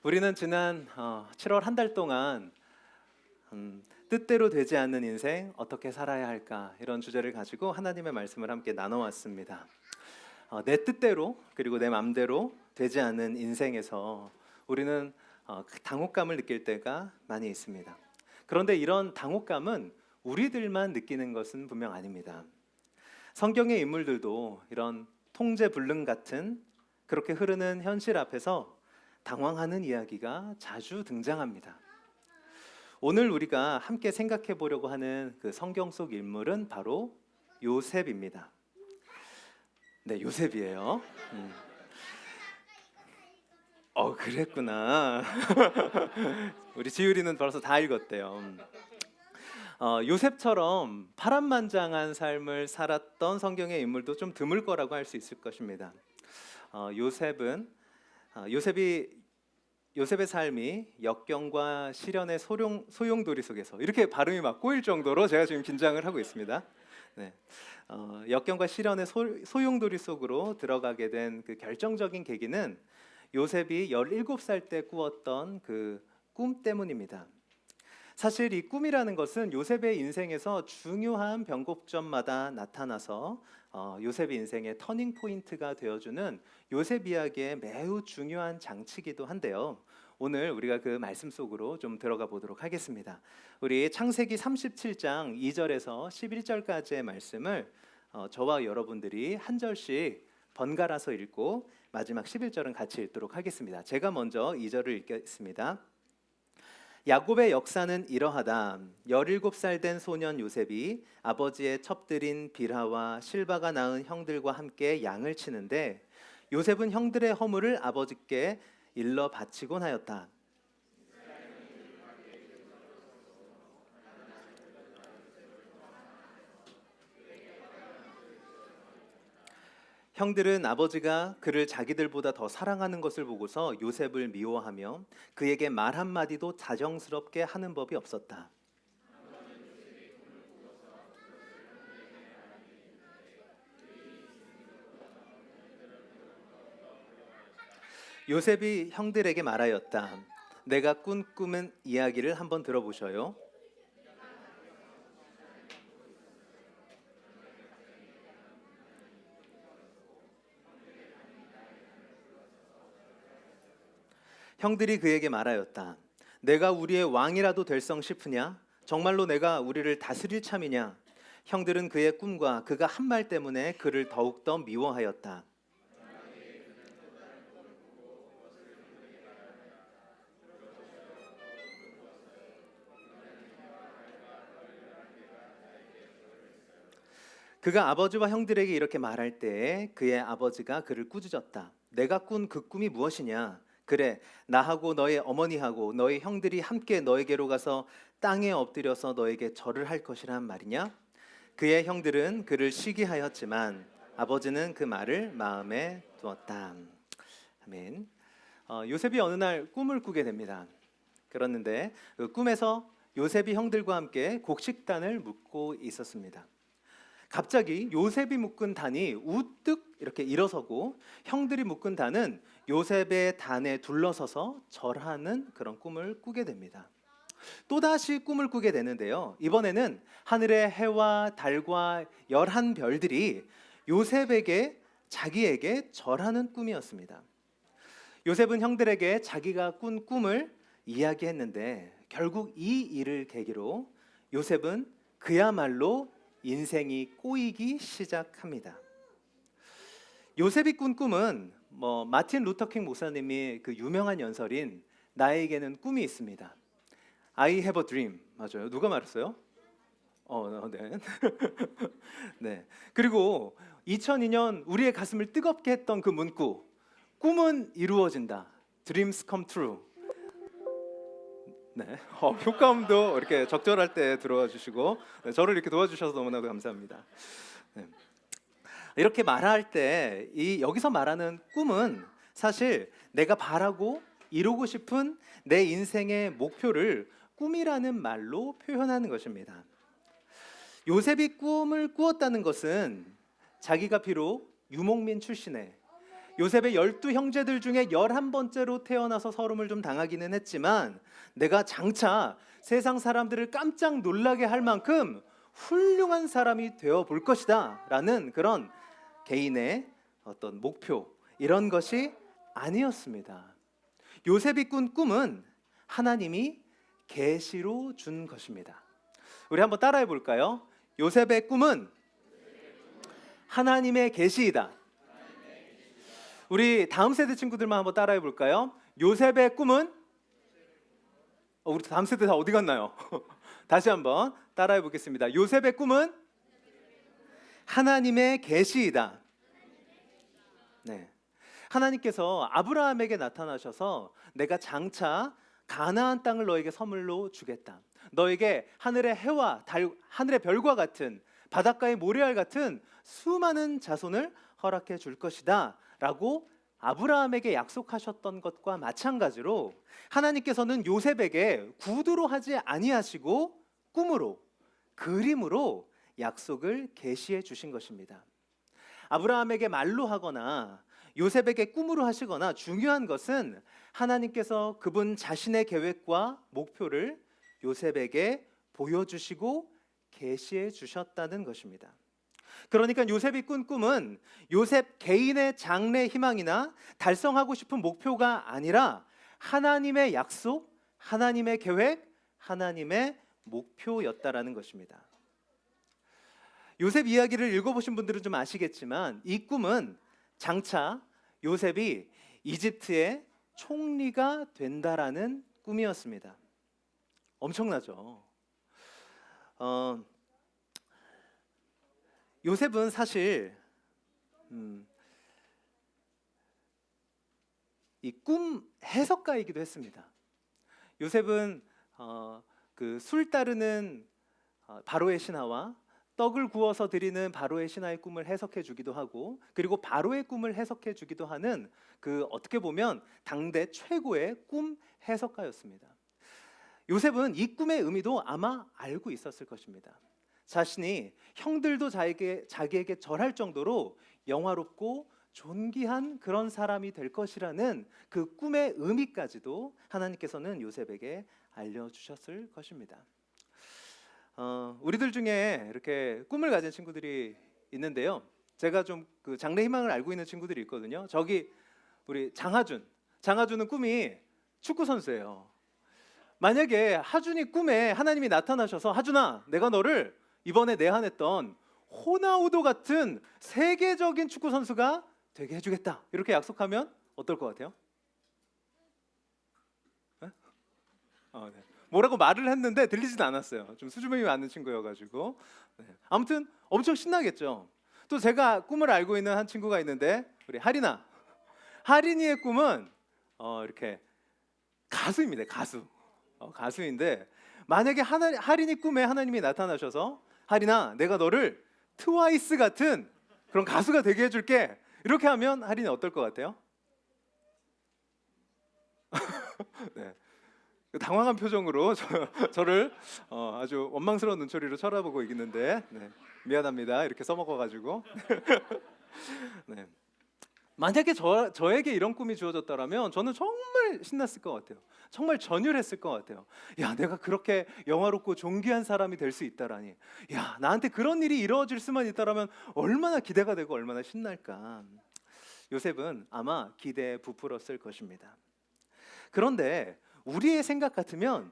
우리는 지난 7월 한 달 동안 뜻대로 되지 않는 인생 어떻게 살아야 할까 이런 주제를 가지고 하나님의 말씀을 함께 나눠왔습니다. 내 뜻대로 그리고 내 마음대로 되지 않는 인생에서 우리는 당혹감을 느낄 때가 많이 있습니다. 그런데 이런 당혹감은 우리들만 느끼는 것은 분명 아닙니다. 성경의 인물들도 이런 통제불능 같은 그렇게 흐르는 현실 앞에서 당황하는 이야기가 자주 등장합니다. 오늘 우리가 함께 생각해 보려고 하는 그 성경 속 인물은 바로 요셉입니다. 네, 요셉이에요. 그랬구나. 우리 지율이는 벌써 다 읽었대요. 요셉처럼 파란만장한 삶을 살았던 성경의 인물도 좀 드물 거라고 할 수 있을 것입니다. 요셉의 삶이 역경과 시련의 소용돌이 속에서 이렇게 발음이 막 꼬일 정도로 제가 지금 긴장을 하고 있습니다. 네. 역경과 시련의 소용돌이 속으로 들어가게 된 그 결정적인 계기는 요셉이 17살 때 꾸었던 그 꿈 때문입니다. 사실 이 꿈이라는 것은 요셉의 인생에서 중요한 변곡점마다 나타나서 요셉의 인생의 터닝 포인트가 되어주는 요셉 이야기의 매우 중요한 장치이기도 한데요. 오늘 우리가 그 말씀 속으로 좀 들어가 보도록 하겠습니다. 우리 창세기 37장 2절에서 11절까지의 말씀을 저와 여러분들이 한 절씩 번갈아서 읽고 마지막 11절은 같이 읽도록 하겠습니다. 제가 먼저 2절을 읽겠습니다. 야곱의 역사는 이러하다. 17살 된 소년 요셉이 아버지의 첩들인 빌하와 실바가 낳은 형들과 함께 양을 치는데 요셉은 형들의 허물을 아버지께 일러 바치곤 하였다. 형들은 아버지가 그를 자기들보다 더 사랑하는 것을 보고서 요셉을 미워하며 그에게 말 한마디도 다정스럽게 하는 법이 없었다. 요셉이 형들에게 말하였다. 내가 꾼 꿈은 이야기를 한번 들어보셔요. 형들이 그에게 말하였다. 내가 우리의 왕이라도 될성 싶으냐? 정말로 내가 우리를 다스릴 참이냐? 형들은 그의 꿈과 그가 한 말 때문에 그를 더욱더 미워하였다. 그가 아버지와 형들에게 이렇게 말할 때에 그의 아버지가 그를 꾸짖었다. 내가 꾼 그 꿈이 무엇이냐? 그래, 나하고 너의 어머니하고 너의 형들이 함께 너에게로 가서 땅에 엎드려서 너에게 절을 할 것이란 말이냐? 그의 형들은 그를 시기하였지만 아버지는 그 말을 마음에 두었다. 아멘. 요셉이 어느 날 꿈을 꾸게 됩니다. 그랬는데 그 꿈에서 요셉이 형들과 함께 곡식단을 묶고 있었습니다. 갑자기 요셉이 묶은 단이 우뚝 이렇게 일어서고 형들이 묶은 단은 요셉의 단에 둘러서서 절하는 그런 꿈을 꾸게 됩니다. 또다시 꿈을 꾸게 되는데요. 이번에는 하늘의 해와 달과 11별들이 요셉에게 자기에게 절하는 꿈이었습니다. 요셉은 형들에게 자기가 꾼 꿈을 이야기했는데 결국 이 일을 계기로 요셉은 그야말로 인생이 꼬이기 시작합니다. 요셉이 꾼 꿈은 마틴 루터킹 목사님이 그 유명한 연설인 나에게는 꿈이 있습니다. I have a dream. 맞아요. 누가 말했어요? 네. 네. 그리고 2002년 우리의 가슴을 뜨겁게 했던 그 문구. 꿈은 이루어진다. Dreams come true. 네, 효과음도 이렇게 적절할 때 들어와 주시고 저를 이렇게 도와주셔서 너무나도 감사합니다. 네. 이렇게 말할 때 여기서 말하는 꿈은 사실 내가 바라고 이루고 싶은 내 인생의 목표를 꿈이라는 말로 표현하는 것입니다. 요셉이 꿈을 꾸었다는 것은 자기가 비록 유목민 출신의 요셉의 12형제들 중에 11번째로 태어나서 서름을 좀 당하기는 했지만 내가 장차 세상 사람들을 깜짝 놀라게 할 만큼 훌륭한 사람이 되어 볼 것이다 라는 그런 개인의 어떤 목표, 이런 것이 아니었습니다. 요셉이 꾼 꿈은 하나님이 계시로 준 것입니다. 우리 한번 따라해 볼까요? 요셉의 꿈은 하나님의 계시이다. 우리 다음 세대 친구들만 한번 따라해 볼까요? 요셉의 꿈은 우리 다음 세대 다 어디 갔나요? 다시 한번 따라해 보겠습니다. 요셉의 꿈은 하나님의 계시이다. 네. 하나님께서 아브라함에게 나타나셔서 내가 장차 가나안 땅을 너에게 선물로 주겠다. 너에게 하늘의 해와 달, 하늘의 별과 같은 바닷가의 모래알 같은 수많은 자손을 허락해 줄 것이다 라고 아브라함에게 약속하셨던 것과 마찬가지로 하나님께서는 요셉에게 구두로 하지 아니하시고 꿈으로, 그림으로 약속을 계시해 주신 것입니다. 아브라함에게 말로 하거나 요셉에게 꿈으로 하시거나 중요한 것은 하나님께서 그분 자신의 계획과 목표를 요셉에게 보여주시고 계시해 주셨다는 것입니다. 그러니까 요셉이 꾼 꿈은 요셉 개인의 장래 희망이나 달성하고 싶은 목표가 아니라 하나님의 약속, 하나님의 계획, 하나님의 목표였다라는 것입니다. 요셉 이야기를 읽어보신 분들은 좀 아시겠지만 이 꿈은 장차 요셉이 이집트의 총리가 된다라는 꿈이었습니다. 엄청나죠. 요셉은 사실 이 꿈 해석가이기도 했습니다. 요셉은 그 술 따르는 바로의 신하와 떡을 구워서 드리는 바로의 신하의 꿈을 해석해 주기도 하고, 그리고 바로의 꿈을 해석해 주기도 하는 그 어떻게 보면 당대 최고의 꿈 해석가였습니다. 요셉은 이 꿈의 의미도 아마 알고 있었을 것입니다. 자신이 형들도 자기에게 절할 정도로 영화롭고 존귀한 그런 사람이 될 것이라는 그 꿈의 의미까지도 하나님께서는 요셉에게 알려주셨을 것입니다. 우리들 중에 이렇게 꿈을 가진 친구들이 있는데요. 제가 좀 그 장래 희망을 알고 있는 친구들이 있거든요. 저기 우리 장하준은 꿈이 축구 선수예요. 만약에 하준이 꿈에 하나님이 나타나셔서 하준아, 내가 너를 이번에 내한했던 호나우도 같은 세계적인 축구 선수가 되게 해주겠다, 이렇게 약속하면 어떨 것 같아요? 네? 네. 뭐라고 말을 했는데 들리지도 않았어요. 좀 수줍음이 많은 친구여가지고. 네. 아무튼 엄청 신나겠죠. 또 제가 꿈을 알고 있는 한 친구가 있는데 우리 하린이의 꿈은 이렇게 가수입니다. 가수인데 만약에 하린이 꿈에 하나님이 나타나셔서 하린아, 내가 너를 트와이스 같은 그런 가수가 되게 해줄게, 이렇게 하면 하린이 어떨 것 같아요? 네. 당황한 표정으로 저를 아주 원망스러운 눈초리로 쳐다보고 있는데, 네, 미안합니다. 이렇게 써먹어가지고. 네. 만약에 저에게 이런 꿈이 주어졌다면 저는 정말 신났을 것 같아요. 정말 전율했을 것 같아요. 야, 내가 그렇게 영화롭고 존귀한 사람이 될 수 있다라니. 야, 나한테 그런 일이 이루어질 수만 있다라면 얼마나 기대가 되고 얼마나 신날까. 요셉은 아마 기대에 부풀었을 것입니다. 그런데 우리의 생각 같으면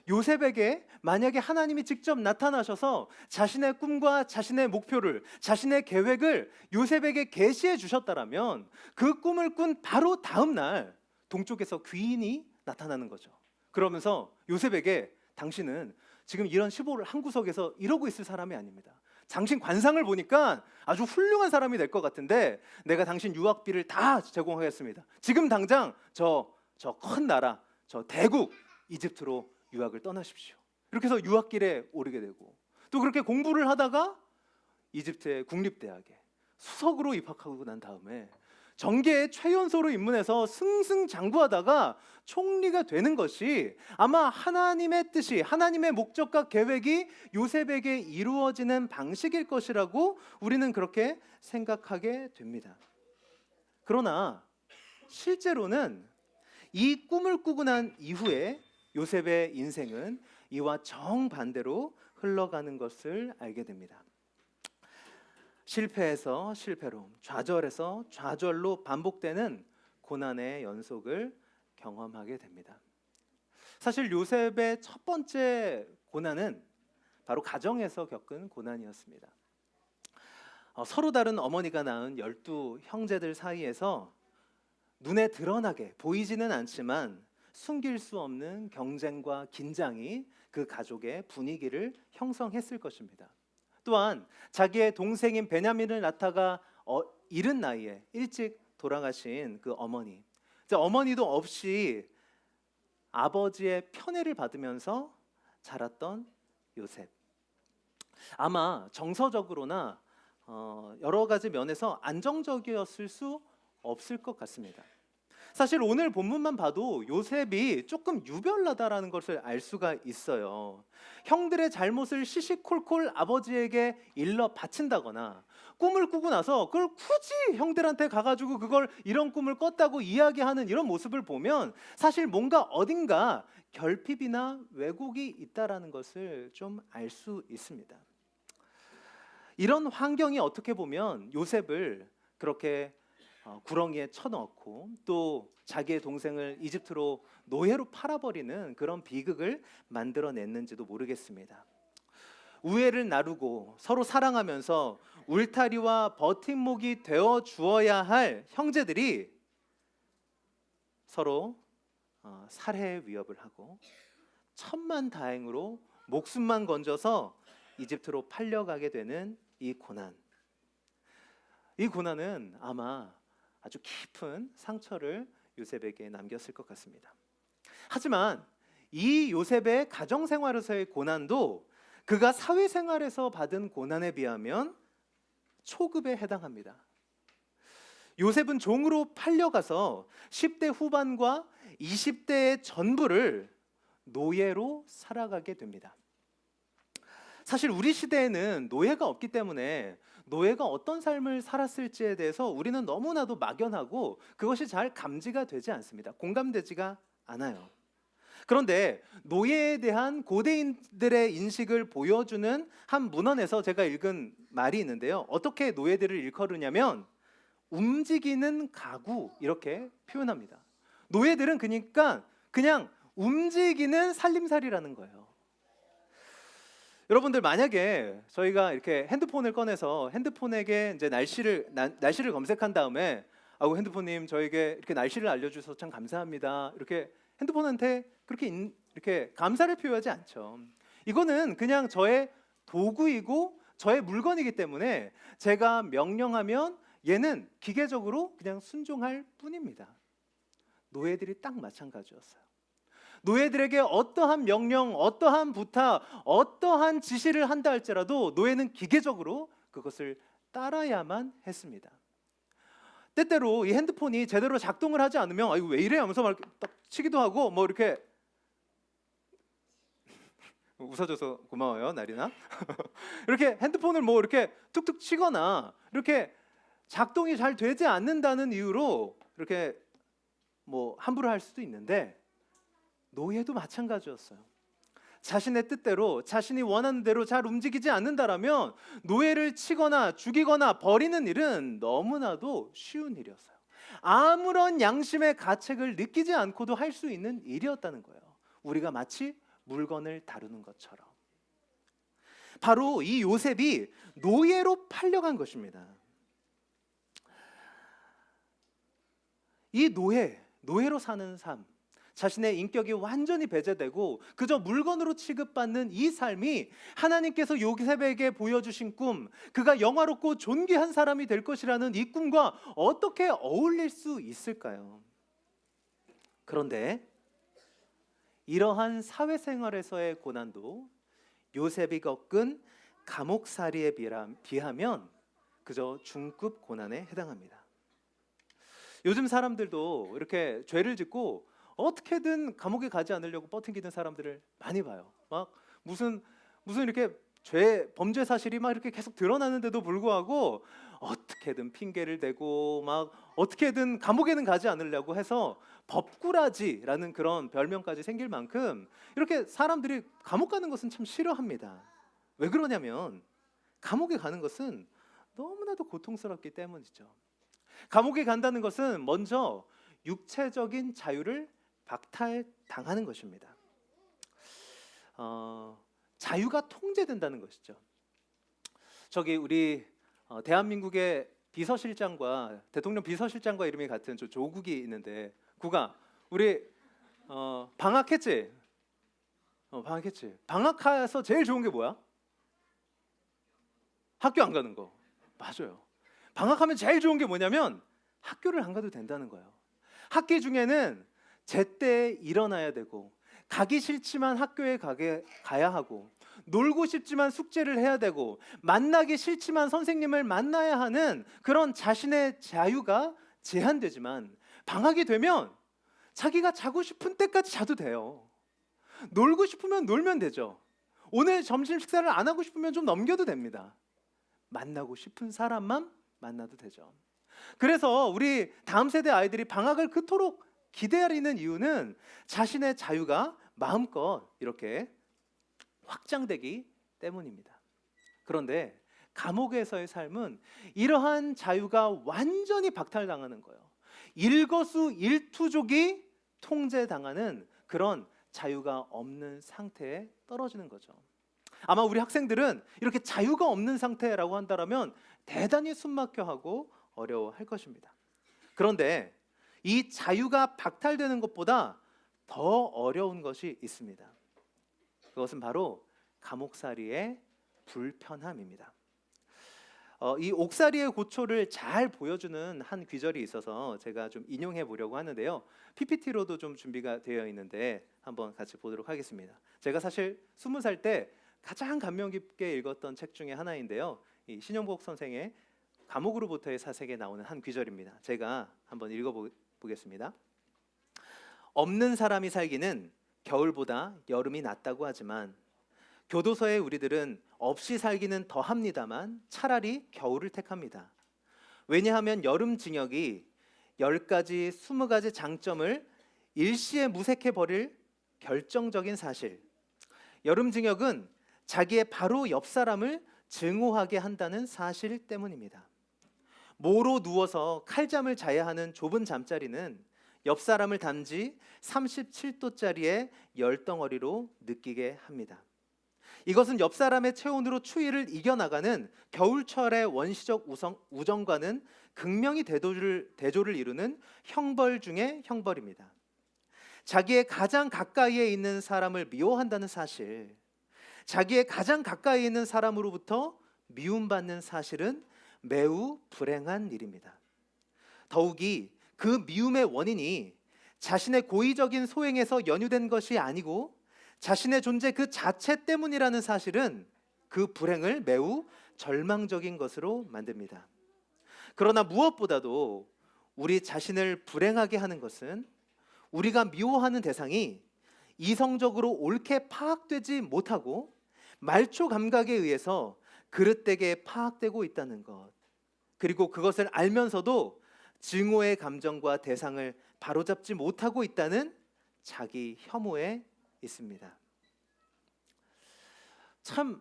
요셉에게 만약에 하나님이 직접 나타나셔서 자신의 꿈과 자신의 목표를, 자신의 계획을 요셉에게 계시해 주셨다라면 그 꿈을 꾼 바로 다음 날 동쪽에서 귀인이 나타나는 거죠. 그러면서 요셉에게 당신은 지금 이런 시보를 한 구석에서 이러고 있을 사람이 아닙니다. 당신 관상을 보니까 아주 훌륭한 사람이 될 것 같은데 내가 당신 유학비를 다 제공하겠습니다. 지금 당장 저 큰 나라, 저 대국 이집트로 유학을 떠나십시오. 이렇게 해서 유학길에 오르게 되고, 또 그렇게 공부를 하다가 이집트의 국립대학에 수석으로 입학하고 난 다음에 정계의 최연소로 입문해서 승승장구하다가 총리가 되는 것이 아마 하나님의 뜻이, 하나님의 목적과 계획이 요셉에게 이루어지는 방식일 것이라고 우리는 그렇게 생각하게 됩니다. 그러나 실제로는 이 꿈을 꾸고 난 이후에 요셉의 인생은 이와 정반대로 흘러가는 것을 알게 됩니다. 실패에서 실패로, 좌절에서 좌절로 반복되는 고난의 연속을 경험하게 됩니다. 사실 요셉의 첫 번째 고난은 바로 가정에서 겪은 고난이었습니다. 서로 다른 어머니가 낳은 12 형제들 사이에서 눈에 드러나게 보이지는 않지만 숨길 수 없는 경쟁과 긴장이 그 가족의 분위기를 형성했을 것입니다. 또한 자기의 동생인 베냐민을 낳다가 이른 나이에 일찍 돌아가신 그 어머니, 어머니도 없이 아버지의 편애를 받으면서 자랐던 요셉. 아마 정서적으로나 여러 가지 면에서 안정적이었을 수 없을 것 같습니다. 사실 오늘 본문만 봐도 요셉이 조금 유별나다라는 것을 알 수가 있어요. 형들의 잘못을 시시콜콜 아버지에게 일러 바친다거나 꿈을 꾸고 나서 그걸 굳이 형들한테 가가지고 그걸 이런 꿈을 꿨다고 이야기하는 이런 모습을 보면 사실 뭔가 어딘가 결핍이나 왜곡이 있다라는 것을 좀 알 수 있습니다. 이런 환경이 어떻게 보면 요셉을 그렇게 구렁이에 쳐넣고 또 자기의 동생을 이집트로 노예로 팔아버리는 그런 비극을 만들어냈는지도 모르겠습니다. 우애를 나누고 서로 사랑하면서 울타리와 버팀목이 되어 주어야 할 형제들이 서로 살해 위협을 하고 천만다행으로 목숨만 건져서 이집트로 팔려가게 되는 이 고난은 아마 아주 깊은 상처를 요셉에게 남겼을 것 같습니다. 하지만 이 요셉의 가정생활에서의 고난도 그가 사회생활에서 받은 고난에 비하면 초급에 해당합니다. 요셉은 종으로 팔려가서 10대 후반과 20대의 전부를 노예로 살아가게 됩니다. 사실 우리 시대에는 노예가 없기 때문에 노예가 어떤 삶을 살았을지에 대해서 우리는 너무나도 막연하고 그것이 잘 감지가 되지 않습니다. 공감되지가 않아요. 그런데 노예에 대한 고대인들의 인식을 보여주는 한 문헌에서 제가 읽은 말이 있는데요. 어떻게 노예들을 일컬으냐면 움직이는 가구 이렇게 표현합니다. 노예들은 그러니까 그냥 움직이는 살림살이라는 거예요. 여러분들 만약에 저희가 이렇게 핸드폰을 꺼내서 핸드폰에게 이제 날씨를 검색한 다음에 아우 핸드폰님 저에게 이렇게 날씨를 알려주셔서 참 감사합니다. 이렇게 핸드폰한테 그렇게 이렇게 감사를 표하지 않죠. 이거는 그냥 저의 도구이고 저의 물건이기 때문에 제가 명령하면 얘는 기계적으로 그냥 순종할 뿐입니다. 노예들이 딱 마찬가지였어요. 노예들에게 어떠한 명령, 어떠한 부탁, 어떠한 지시를 한다 할지라도 노예는 기계적으로 그것을 따라야만 했습니다. 때때로 이 핸드폰이 제대로 작동을 하지 않으면 아 이거 왜 이래 하면서 막 딱 치기도 하고 뭐 이렇게 웃어줘서 고마워요 나리나. 이렇게 핸드폰을 뭐 이렇게 툭툭 치거나 이렇게 작동이 잘 되지 않는다는 이유로 이렇게 뭐 함부로 할 수도 있는데 노예도 마찬가지였어요. 자신의 뜻대로 자신이 원하는 대로 잘 움직이지 않는다라면 노예를 치거나 죽이거나 버리는 일은 너무나도 쉬운 일이었어요. 아무런 양심의 가책을 느끼지 않고도 할 수 있는 일이었다는 거예요. 우리가 마치 물건을 다루는 것처럼. 바로 이 요셉이 노예로 팔려간 것입니다. 이 노예로 사는 삶, 자신의 인격이 완전히 배제되고 그저 물건으로 취급받는 이 삶이 하나님께서 요셉에게 보여주신 꿈, 그가 영화롭고 존귀한 사람이 될 것이라는 이 꿈과 어떻게 어울릴 수 있을까요? 그런데 이러한 사회생활에서의 고난도 요셉이 겪은 감옥살이에 비하면 그저 중급 고난에 해당합니다. 요즘 사람들도 이렇게 죄를 짓고 어떻게든 감옥에 가지 않으려고 버팅기는 사람들을 많이 봐요. 막 무슨 이렇게 범죄 사실이 막 이렇게 계속 드러나는데도 불구하고 어떻게든 핑계를 대고 막 어떻게든 감옥에는 가지 않으려고 해서 법꾸라지라는 그런 별명까지 생길 만큼 이렇게 사람들이 감옥 가는 것은 참 싫어합니다. 왜 그러냐면 감옥에 가는 것은 너무나도 고통스럽기 때문이죠. 감옥에 간다는 것은 먼저 육체적인 자유를 박탈당하는 것입니다. 자유가 통제된다는 것이죠. 저기 우리 대한민국의 비서실장과 대통령 비서실장과 이름이 같은 저 조국이 있는데, 국아 우리 방학했지? 방학했지. 방학해서 제일 좋은 게 뭐야? 학교 안 가는 거. 맞아요. 방학하면 제일 좋은 게 뭐냐면 학교를 안 가도 된다는 거예요. 학기 중에는 제때 일어나야 되고, 가기 싫지만 학교에 가야 하고, 놀고 싶지만 숙제를 해야 되고, 만나기 싫지만 선생님을 만나야 하는 그런 자신의 자유가 제한되지만, 방학이 되면 자기가 자고 싶은 때까지 자도 돼요. 놀고 싶으면 놀면 되죠. 오늘 점심 식사를 안 하고 싶으면 좀 넘겨도 됩니다. 만나고 싶은 사람만 만나도 되죠. 그래서 우리 다음 세대 아이들이 방학을 그토록 기다리는 이유는 자신의 자유가 마음껏 이렇게 확장되기 때문입니다. 그런데 감옥에서의 삶은 이러한 자유가 완전히 박탈당하는 거예요. 일거수일투족이 통제당하는 그런 자유가 없는 상태에 떨어지는 거죠. 아마 우리 학생들은 이렇게 자유가 없는 상태라고 한다면 대단히 숨막혀하고 어려워할 것입니다. 그런데 이 자유가 박탈되는 것보다 더 어려운 것이 있습니다. 그것은 바로 감옥살이의 불편함입니다. 이 옥살이의 고초를 잘 보여주는 한 귀절이 있어서 제가 좀 인용해 보려고 하는데요. PPT로도 좀 준비가 되어 있는데 한번 같이 보도록 하겠습니다. 제가 사실 20살 때 가장 감명 깊게 읽었던 책 중에 하나인데요. 이 신영복 선생의 감옥으로부터의 사색에 나오는 한 귀절입니다. 제가 한번 읽어보겠습니다. 없는 사람이 살기는 겨울보다 여름이 낫다고 하지만, 교도소에 우리들은 없이 살기는 더합니다만 차라리 겨울을 택합니다. 왜냐하면 여름 징역이 10가지, 20가지 장점을 일시에 무색해버릴 결정적인 사실, 여름 징역은 자기의 바로 옆 사람을 증오하게 한다는 사실 때문입니다. 모로 누워서 칼잠을 자야 하는 좁은 잠자리는 옆 사람을 단지 37도짜리의 열덩어리로 느끼게 합니다. 이것은 옆 사람의 체온으로 추위를 이겨나가는 겨울철의 원시적 우정과는 극명히 대조를 이루는 형벌 중의 형벌입니다. 자기의 가장 가까이에 있는 사람을 미워한다는 사실, 자기의 가장 가까이 있는 사람으로부터 미움받는 사실은 매우 불행한 일입니다. 더욱이 그 미움의 원인이 자신의 고의적인 소행에서 연유된 것이 아니고 자신의 존재 그 자체 때문이라는 사실은 그 불행을 매우 절망적인 것으로 만듭니다. 그러나 무엇보다도 우리 자신을 불행하게 하는 것은 우리가 미워하는 대상이 이성적으로 옳게 파악되지 못하고 말초 감각에 의해서 그릇되게 파악되고 있다는 것, 그리고 그것을 알면서도 증오의 감정과 대상을 바로잡지 못하고 있다는 자기 혐오에 있습니다. 참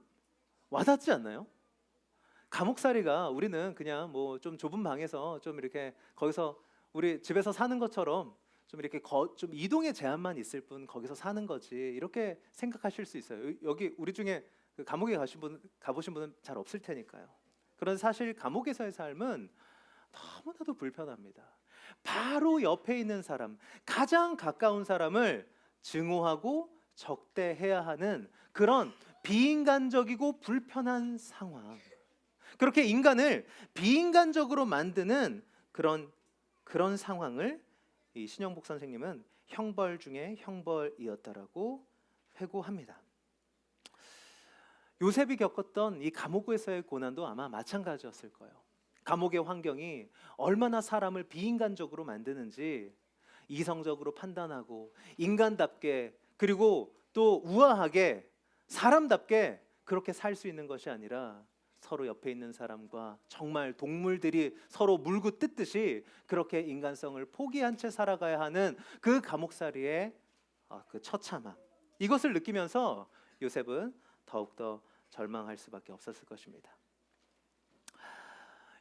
와닿지 않나요? 감옥살이가 우리는 그냥 뭐 좀 좁은 방에서 좀 이렇게 거기서 우리 집에서 사는 것처럼 좀 이렇게 좀 이동의 제한만 있을 뿐 거기서 사는 거지, 이렇게 생각하실 수 있어요. 여기 우리 중에 그 감옥에 가보신 분은 잘 없을 테니까요. 그런 사실 감옥에서의 삶은 너무나도 불편합니다. 바로 옆에 있는 사람, 가장 가까운 사람을 증오하고 적대해야 하는 그런 비인간적이고 불편한 상황, 그렇게 인간을 비인간적으로 만드는 그런 상황을 이 신영복 선생님은 형벌 중에 형벌이었다라고 회고합니다. 요셉이 겪었던 이 감옥에서의 고난도 아마 마찬가지였을 거예요. 감옥의 환경이 얼마나 사람을 비인간적으로 만드는지 이성적으로 판단하고 인간답게, 그리고 또 우아하게 사람답게 그렇게 살 수 있는 것이 아니라 서로 옆에 있는 사람과 정말 동물들이 서로 물고 뜯듯이 그렇게 인간성을 포기한 채 살아가야 하는 그 감옥살이의 그 처참함, 이것을 느끼면서 요셉은 더욱더 절망할 수밖에 없었을 것입니다.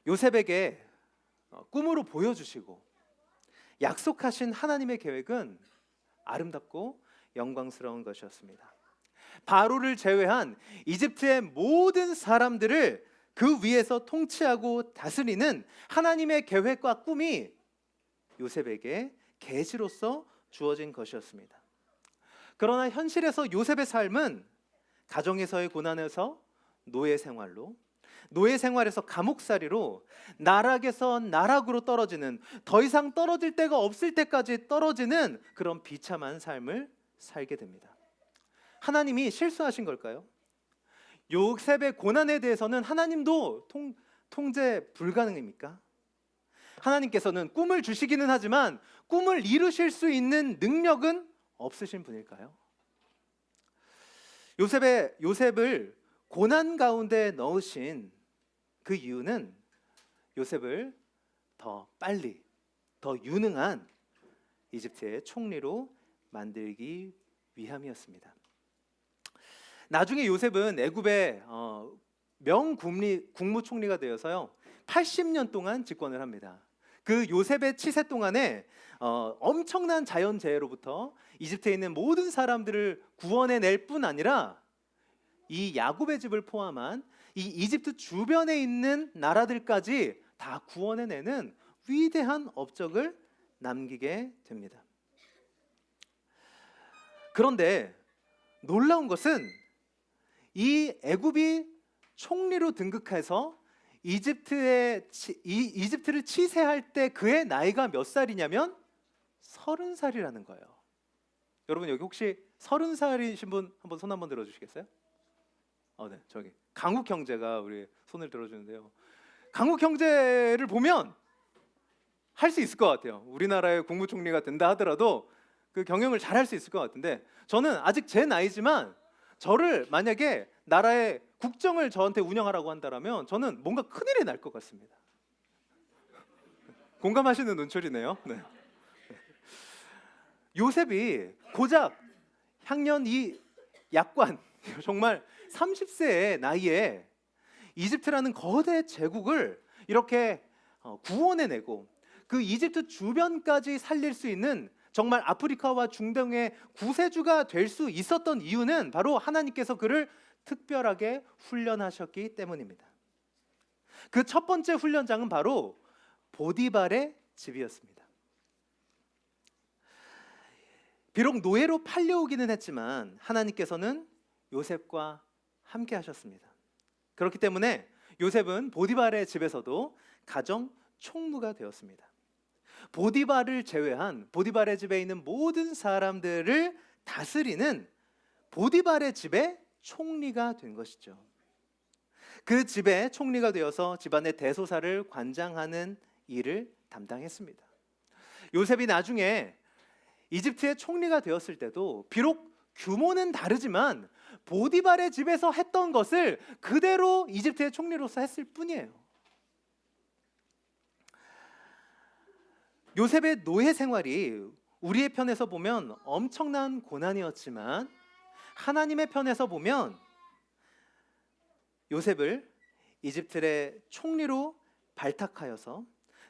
요셉에게 꿈으로 보여주시고 약속하신 하나님의 계획은 아름답고 영광스러운 것이었습니다. 바로를 제외한 이집트의 모든 사람들을 그 위에서 통치하고 다스리는 하나님의 계획과 꿈이 요셉에게 계시로서 주어진 것이었습니다. 그러나 현실에서 요셉의 삶은 가정에서의 고난에서 노예 생활로, 노예 생활에서 감옥살이로, 나락에서 나락으로 떨어지는, 더 이상 떨어질 데가 없을 때까지 떨어지는 그런 비참한 삶을 살게 됩니다. 하나님이 실수하신 걸까요? 요셉의 고난에 대해서는 하나님도 통제 불가능입니까? 하나님께서는 꿈을 주시기는 하지만 꿈을 이루실 수 있는 능력은 없으신 분일까요? 요셉을 고난 가운데 넣으신 그 이유는 요셉을 더 빨리, 더 유능한 이집트의 총리로 만들기 위함이었습니다. 나중에 요셉은 애굽의 국무총리가 되어서요 80년 동안 집권을 합니다. 그 요셉의 치세 동안에 엄청난 자연재해로부터 이집트에 있는 모든 사람들을 구원해낼 뿐 아니라 이 야곱의 집을 포함한 이 이집트 주변에 있는 나라들까지 다 구원해내는 위대한 업적을 남기게 됩니다. 그런데 놀라운 것은 이 애굽이 총리로 등극해서 이집트를 치세할 때 그의 나이가 몇 살이냐면 30살이라는 거예요. 여러분 여기 혹시 30살이신 분 한번 손 한번 들어주시겠어요? 네, 저기 강욱 형제가 우리 손을 들어주는데요. 강욱 형제를 보면 할 수 있을 것 같아요. 우리나라의 국무총리가 된다 하더라도 그 경영을 잘 할 수 있을 것 같은데, 저는 아직 제 나이지만 저를 만약에 나라의 국정을 저한테 운영하라고 한다면 저는 뭔가 큰일이 날 것 같습니다. 공감하시는 눈초리네요. 네. 요셉이 고작 향년 이 약관 정말 30세의 나이에 이집트라는 거대 제국을 이렇게 구원해내고 그 이집트 주변까지 살릴 수 있는 정말 아프리카와 중동의 구세주가 될 수 있었던 이유는 바로 하나님께서 그를 특별하게 훈련하셨기 때문입니다. 그 첫 번째 훈련장은 바로 보디발의 집이었습니다. 비록 노예로 팔려오기는 했지만 하나님께서는 요셉과 함께 하셨습니다. 그렇기 때문에 요셉은 보디발의 집에서도 가정 총무가 되었습니다. 보디발을 제외한 보디발의 집에 있는 모든 사람들을 다스리는 보디발의 집의 총리가 된 것이죠. 그 집의 총리가 되어서 집안의 대소사를 관장하는 일을 담당했습니다. 요셉이 나중에 이집트의 총리가 되었을 때도 비록 규모는 다르지만 보디발의 집에서 했던 것을 그대로 이집트의 총리로서 했을 뿐이에요. 요셉의 노예 생활이 우리의 편에서 보면 엄청난 고난이었지만 하나님의 편에서 보면 요셉을 이집트의 총리로 발탁하여서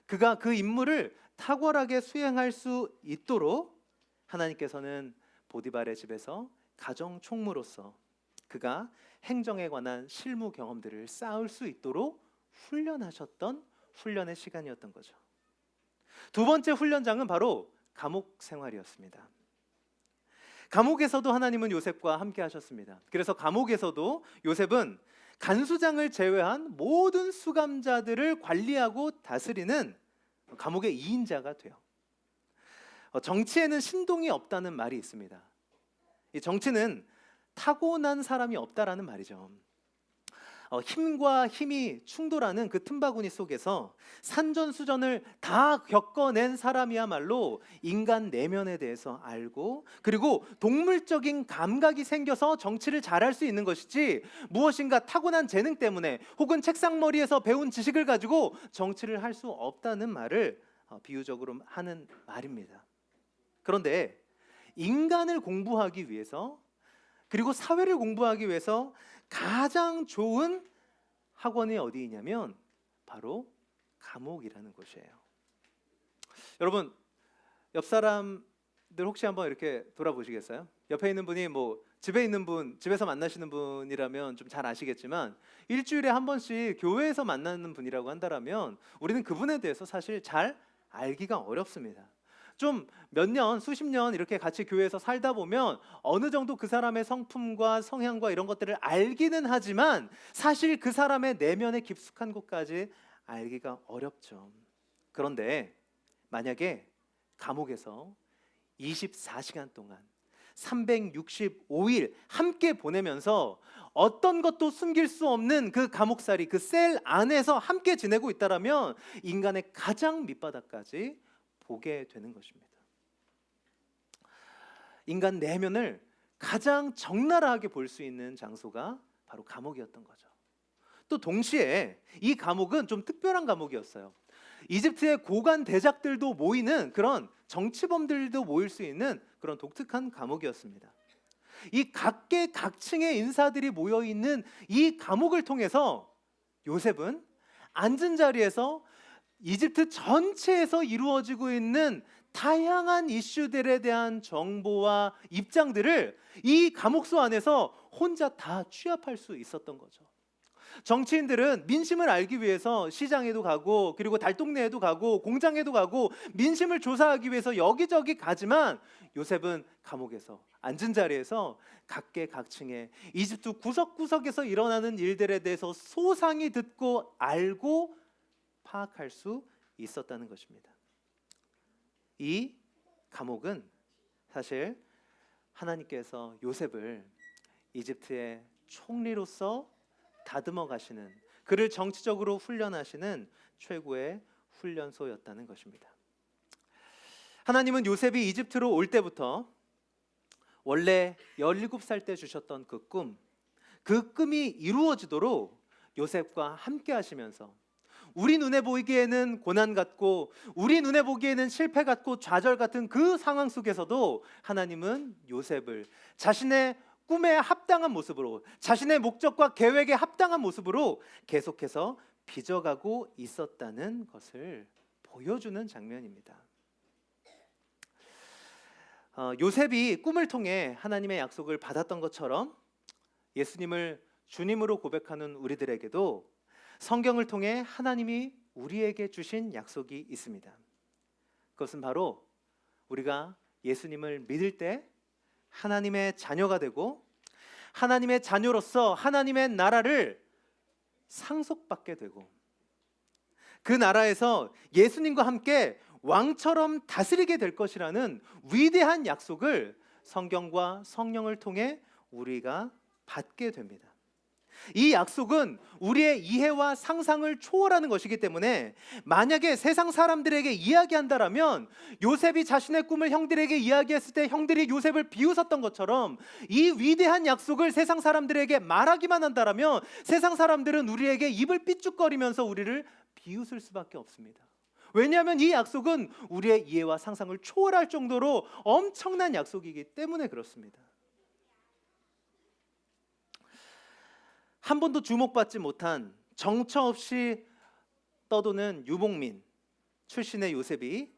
그가 그 임무를 탁월하게 수행할 수 있도록 하나님께서는 보디발의 집에서 가정 총무로서 그가 행정에 관한 실무 경험들을 쌓을 수 있도록 훈련하셨던 훈련의 시간이었던 거죠. 두 번째 훈련장은 바로 감옥 생활이었습니다. 감옥에서도 하나님은 요셉과 함께 하셨습니다. 그래서 감옥에서도 요셉은 간수장을 제외한 모든 수감자들을 관리하고 다스리는 감옥의 2인자가 돼요. 정치에는 신동이 없다는 말이 있습니다. 이 정치는 타고난 사람이 없다라는 말이죠. 힘과 힘이 충돌하는 그 틈바구니 속에서 산전수전을 다 겪어낸 사람이야말로 인간 내면에 대해서 알고, 그리고 동물적인 감각이 생겨서 정치를 잘할 수 있는 것이지, 무엇인가 타고난 재능 때문에 혹은 책상머리에서 배운 지식을 가지고 정치를 할 수 없다는 말을 비유적으로 하는 말입니다. 그런데 인간을 공부하기 위해서, 그리고 사회를 공부하기 위해서 가장 좋은 학원이 어디이냐면 바로 감옥이라는 곳이에요. 여러분, 옆 사람들 혹시 한번 이렇게 돌아보시겠어요? 옆에 있는 분이 뭐 집에 있는 분, 집에서 만나시는 분이라면 좀 잘 아시겠지만, 일주일에 한 번씩 교회에서 만나는 분이라고 한다면 우리는 그분에 대해서 사실 잘 알기가 어렵습니다. 좀 몇 년, 수십 년 이렇게 같이 교회에서 살다 보면 어느 정도 그 사람의 성품과 성향과 이런 것들을 알기는 하지만, 사실 그 사람의 내면의 깊숙한 곳까지 알기가 어렵죠. 그런데 만약에 감옥에서 24시간 동안 365일 함께 보내면서 어떤 것도 숨길 수 없는 그 감옥살이, 그 셀 안에서 함께 지내고 있다라면 인간의 가장 밑바닥까지 보게 되는 것입니다. 인간 내면을 가장 적나라하게 볼 수 있는 장소가 바로 감옥이었던 거죠. 또 동시에 이 감옥은 좀 특별한 감옥이었어요. 이집트의 고관 대작들도 모이는, 그런 정치범들도 모일 수 있는 그런 독특한 감옥이었습니다. 이 각계각층의 인사들이 모여 있는 이 감옥을 통해서 요셉은 앉은 자리에서 이집트 전체에서 이루어지고 있는 다양한 이슈들에 대한 정보와 입장들을 이 감옥소 안에서 혼자 다 취합할 수 있었던 거죠. 정치인들은 민심을 알기 위해서 시장에도 가고, 그리고 달동네에도 가고, 공장에도 가고, 민심을 조사하기 위해서 여기저기 가지만, 요셉은 감옥에서 앉은 자리에서 각계각층의 이집트 구석구석에서 일어나는 일들에 대해서 소상히 듣고 알고 파악할 수 있었다는 것입니다. 이 감옥은 사실 하나님께서 요셉을 이집트의 총리로서 다듬어 가시는, 그를 정치적으로 훈련하시는 최고의 훈련소였다는 것입니다. 하나님은 요셉이 이집트로 올 때부터 원래 17살 때 주셨던 그 꿈이 이루어지도록 요셉과 함께 하시면서, 우리 눈에 보이기에는 고난 같고, 우리 눈에 보기에는 실패 같고 좌절 같은 그 상황 속에서도 하나님은 요셉을 자신의 꿈에 합당한 모습으로, 자신의 목적과 계획에 합당한 모습으로 계속해서 빚어가고 있었다는 것을 보여주는 장면입니다. 요셉이 꿈을 통해 하나님의 약속을 받았던 것처럼 예수님을 주님으로 고백하는 우리들에게도 성경을 통해 하나님이 우리에게 주신 약속이 있습니다. 그것은 바로 우리가 예수님을 믿을 때 하나님의 자녀가 되고, 하나님의 자녀로서 하나님의 나라를 상속받게 되고, 그 나라에서 예수님과 함께 왕처럼 다스리게 될 것이라는 위대한 약속을 성경과 성령을 통해 우리가 받게 됩니다. 이 약속은 우리의 이해와 상상을 초월하는 것이기 때문에, 만약에 세상 사람들에게 이야기한다라면 요셉이 자신의 꿈을 형들에게 이야기했을 때 형들이 요셉을 비웃었던 것처럼, 이 위대한 약속을 세상 사람들에게 말하기만 한다라면 세상 사람들은 우리에게 입을 삐죽거리면서 우리를 비웃을 수밖에 없습니다. 왜냐하면 이 약속은 우리의 이해와 상상을 초월할 정도로 엄청난 약속이기 때문에 그렇습니다. 한 번도 주목받지 못한, 정처 없이 떠도는 유목민 출신의 요셉이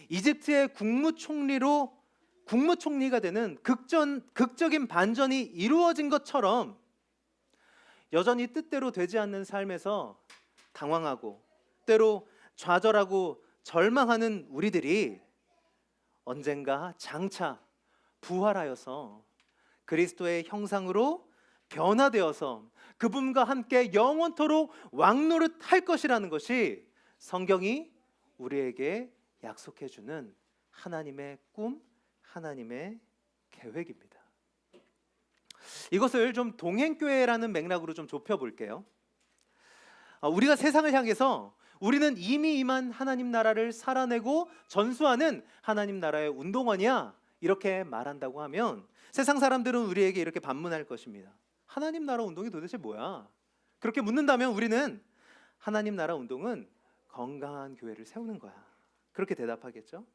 이집트의 국무총리가 되는 극적인 반전이 이루어진 것처럼, 여전히 뜻대로 되지 않는 삶에서 당황하고 때로 좌절하고 절망하는 우리들이 언젠가 장차 부활하여서 그리스도의 형상으로 변화되어서 그분과 함께 영원토록 왕노릇할 것이라는 것이 성경이 우리에게 약속해 주는 하나님의 꿈, 하나님의 계획입니다. 이것을 좀 동행교회라는 맥락으로 좀 좁혀 볼게요. 우리가 세상을 향해서 우리는 이미 임한 하나님 나라를 살아내고 전수하는 하나님 나라의 운동원이야, 이렇게 말한다고 하면 세상 사람들은 우리에게 이렇게 반문할 것입니다. 하나님 나라 운동이 도대체 뭐야? 그렇게 묻는다면 우리는 하나님 나라 운동은 건강한 교회를 세우는 거야, 그렇게 대답하겠죠.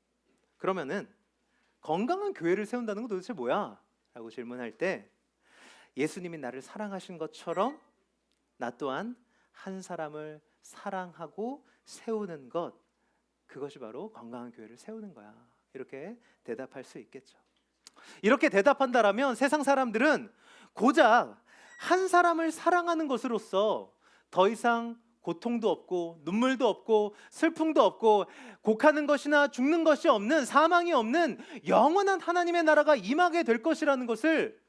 그러면은 건강한 교회를 세운다는 건 도대체 뭐야? 라고 질문할 때 예수님이 나를 사랑하신 것처럼 나 또한 한 사람을 사랑하고 세우는 것, 그것이 바로 건강한 교회를 세우는 거야, 이렇게 대답할 수 있겠죠. 이렇게 대답한다라면 세상 사람들은 고작 한 사람을 사랑하는 것으로서 더 이상 고통도 없고 눈물도 없고 슬픔도 없고 곡하는 것이나 죽는 것이 없는, 사망이 없는 영원한 하나님의 나라가 임하게 될 것이라는 것을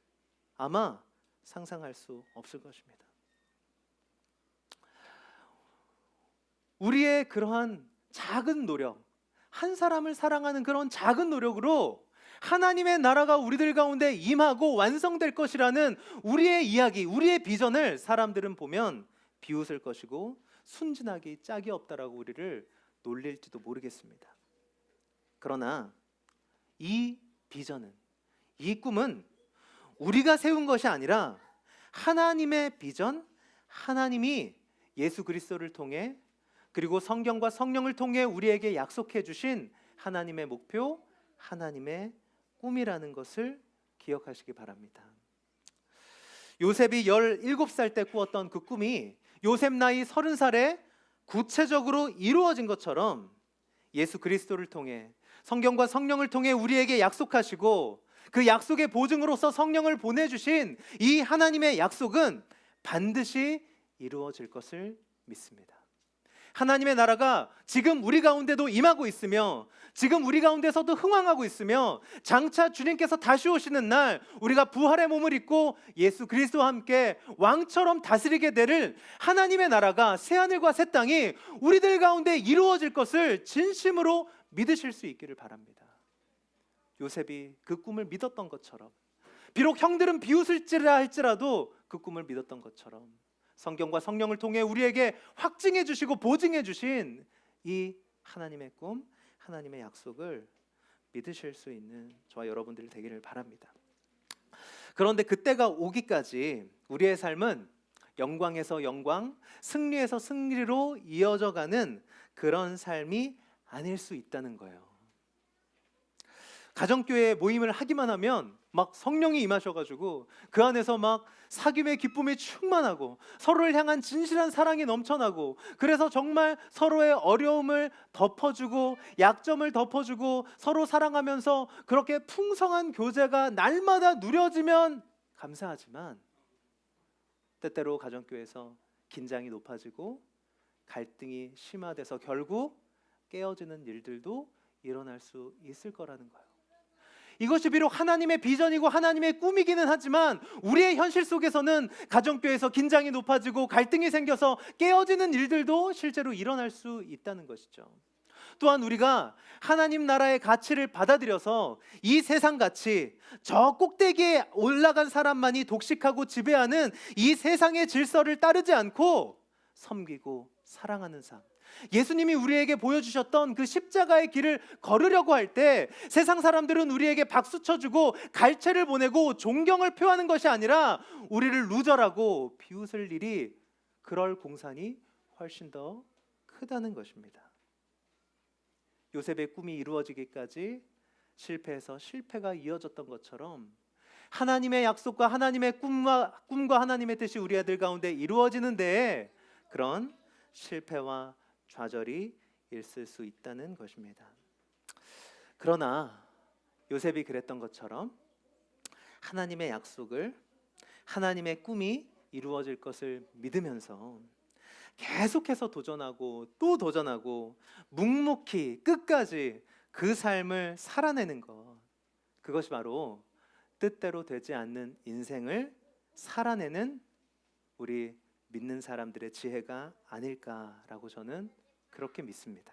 아마 상상할 수 없을 것입니다. 우리의 그러한 작은 노력, 한 사람을 사랑하는 그런 작은 노력으로 하나님의 나라가 우리들 가운데 임하고 완성될 것이라는 우리의 이야기, 우리의 비전을 사람들은 보면 비웃을 것이고 순진하기 짝이 없다라고 우리를 놀릴지도 모르겠습니다. 그러나 이 비전은, 이 꿈은 우리가 세운 것이 아니라 하나님의 비전, 하나님이 예수 그리스도를 통해 그리고 성경과 성령을 통해 우리에게 약속해 주신 하나님의 목표, 하나님의 꿈이라는 것을 기억하시기 바랍니다. 요셉이 17살 때 꾸었던 그 꿈이 요셉 나이 30살에 구체적으로 이루어진 것처럼 예수 그리스도를 통해 성경과 성령을 통해 우리에게 약속하시고 그 약속의 보증으로서 성령을 보내주신 이 하나님의 약속은 반드시 이루어질 것을 믿습니다. 하나님의 나라가 지금 우리 가운데도 임하고 있으며 지금 우리 가운데서도 흥왕하고 있으며 장차 주님께서 다시 오시는 날 우리가 부활의 몸을 입고 예수 그리스도와 함께 왕처럼 다스리게 될 하나님의 나라가, 새하늘과 새 땅이 우리들 가운데 이루어질 것을 진심으로 믿으실 수 있기를 바랍니다. 요셉이 그 꿈을 믿었던 것처럼, 비록 형들은 비웃을지라 할지라도 그 꿈을 믿었던 것처럼 성경과 성령을 통해 우리에게 확증해 주시고 보증해 주신 이 하나님의 꿈, 하나님의 약속을 믿으실 수 있는 저와 여러분들이 되기를 바랍니다. 그런데 그때가 오기까지 우리의 삶은 영광에서 영광, 승리에서 승리로 이어져 가는 그런 삶이 아닐 수 있다는 거예요. 가정교회 모임을 하기만 하면 막 성령이 임하셔가지고 그 안에서 막 사귐의 기쁨이 충만하고 서로를 향한 진실한 사랑이 넘쳐나고, 그래서 정말 서로의 어려움을 덮어주고 약점을 덮어주고 서로 사랑하면서 그렇게 풍성한 교제가 날마다 누려지면 감사하지만, 때때로 가정교회에서 긴장이 높아지고 갈등이 심화돼서 결국 깨어지는 일들도 일어날 수 있을 거라는 거예요. 이것이 비록 하나님의 비전이고 하나님의 꿈이기는 하지만 우리의 현실 속에서는 가정교회에서 긴장이 높아지고 갈등이 생겨서 깨어지는 일들도 실제로 일어날 수 있다는 것이죠. 또한 우리가 하나님 나라의 가치를 받아들여서 이 세상 가치, 저 꼭대기에 올라간 사람만이 독식하고 지배하는 이 세상의 질서를 따르지 않고 섬기고 사랑하는 삶, 예수님이 우리에게 보여주셨던 그 십자가의 길을 걸으려고 할 때 세상 사람들은 우리에게 박수 쳐주고 갈채를 보내고 존경을 표하는 것이 아니라 우리를 루저라고 비웃을 일이, 그럴 공산이 훨씬 더 크다는 것입니다. 요셉의 꿈이 이루어지기까지 실패해서 실패가 이어졌던 것처럼 하나님의 약속과 하나님의 꿈과 하나님의 뜻이 우리 아들 가운데 이루어지는 데에 그런 실패와 좌절이 있을 수 있다는 것입니다. 그러나 요셉이 그랬던 것처럼 하나님의 약속을, 하나님의 꿈이 이루어질 것을 믿으면서 계속해서 도전하고 또 도전하고 묵묵히 끝까지 그 삶을 살아내는 것, 그것이 바로 뜻대로 되지 않는 인생을 살아내는 우리 믿는 사람들의 지혜가 아닐까라고 저는 그렇게 믿습니다.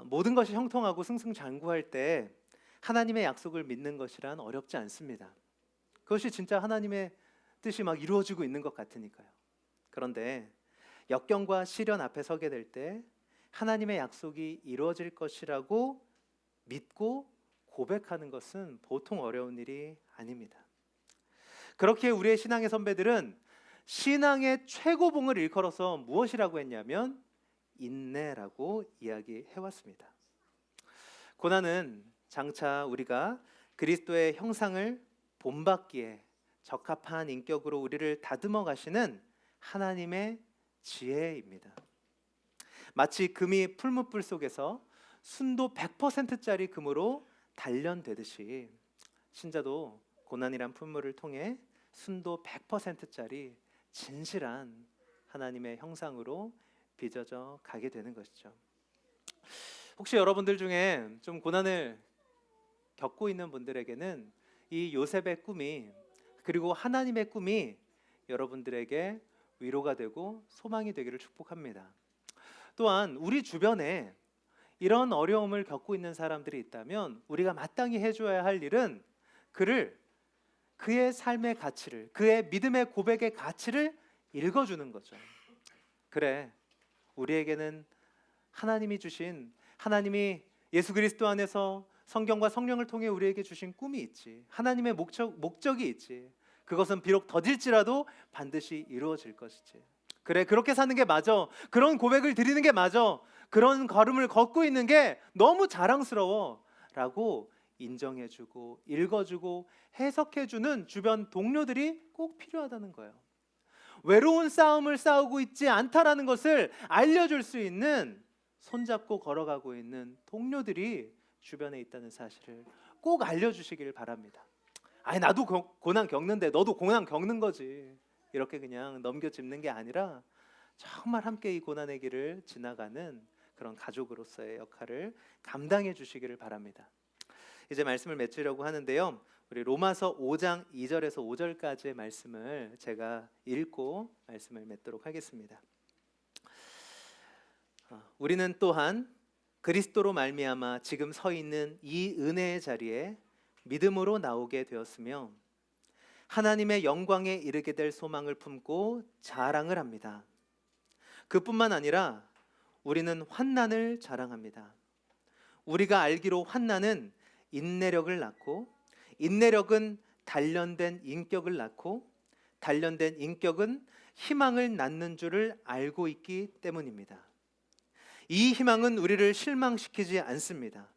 모든 것이 형통하고 승승장구할 때 하나님의 약속을 믿는 것이란 어렵지 않습니다. 그것이 진짜 하나님의 뜻이 막 이루어지고 있는 것 같으니까요. 그런데 역경과 시련 앞에 서게 될 때 하나님의 약속이 이루어질 것이라고 믿고 고백하는 것은 보통 어려운 일이 아닙니다. 그렇게 우리의 신앙의 선배들은 신앙의 최고봉을 일컬어서 무엇이라고 했냐면 인내라고 이야기해 왔습니다. 고난은 장차 우리가 그리스도의 형상을 본받기에 적합한 인격으로 우리를 다듬어 가시는 하나님의 지혜입니다. 마치 금이 풀무불 속에서 순도 100%짜리 금으로 단련되듯이 신자도 고난이란 풀무를 통해 순도 100%짜리 진실한 하나님의 형상으로 빚어져 가게 되는 것이죠. 혹시 여러분들 중에 좀 고난을 겪고 있는 분들에게는 이 요셉의 꿈이 그리고 하나님의 꿈이 여러분들에게 위로가 되고 소망이 되기를 축복합니다. 또한 우리 주변에 이런 어려움을 겪고 있는 사람들이 있다면 우리가 마땅히 해줘야 할 일은 그의 삶의 가치를, 그의 믿음의 고백의 가치를 읽어주는 거죠. 그래, 우리에게는 하나님이 예수 그리스도 안에서 성경과 성령을 통해 우리에게 주신 꿈이 있지. 하나님의 목적이 있지. 그것은 비록 더딜지라도 반드시 이루어질 것이지. 그래, 그렇게 사는 게 맞아. 그런 고백을 드리는 게 맞아. 그런 걸음을 걷고 있는 게 너무 자랑스러워 라고 인정해주고 읽어주고 해석해주는 주변 동료들이 꼭 필요하다는 거예요. 외로운 싸움을 싸우고 있지 않다라는 것을 알려줄 수 있는, 손잡고 걸어가고 있는 동료들이 주변에 있다는 사실을 꼭 알려주시길 바랍니다. 아니, 나도 고난 겪는데 너도 고난 겪는 거지, 이렇게 그냥 넘겨짚는 게 아니라 정말 함께 이 고난의 길을 지나가는 그런 가족으로서의 역할을 감당해 주시기를 바랍니다. 이제 말씀을 맺으려고 하는데요, 우리 로마서 5장 2절에서 5절까지의 말씀을 제가 읽고 말씀을 맺도록 하겠습니다. 우리는 또한 그리스도로 말미암아 지금 서 있는 이 은혜의 자리에 믿음으로 나오게 되었으며 하나님의 영광에 이르게 될 소망을 품고 자랑을 합니다. 그뿐만 아니라 우리는 환난을 자랑합니다. 우리가 알기로 환난은 인내력을 낳고, 인내력은 단련된 인격을 낳고, 단련된 인격은 희망을 낳는 줄을 알고 있기 때문입니다. 이 희망은 우리를 실망시키지 않습니다.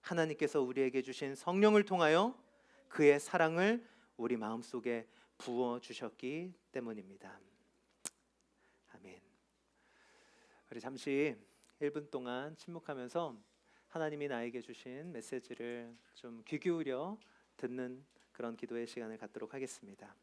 하나님께서 우리에게 주신 성령을 통하여 그의 사랑을 우리 마음속에 부어주셨기 때문입니다. 아멘. 우리 잠시 1분 동안 침묵하면서 하나님이 나에게 주신 메시지를 좀 귀 기울여 듣는 그런 기도의 시간을 갖도록 하겠습니다.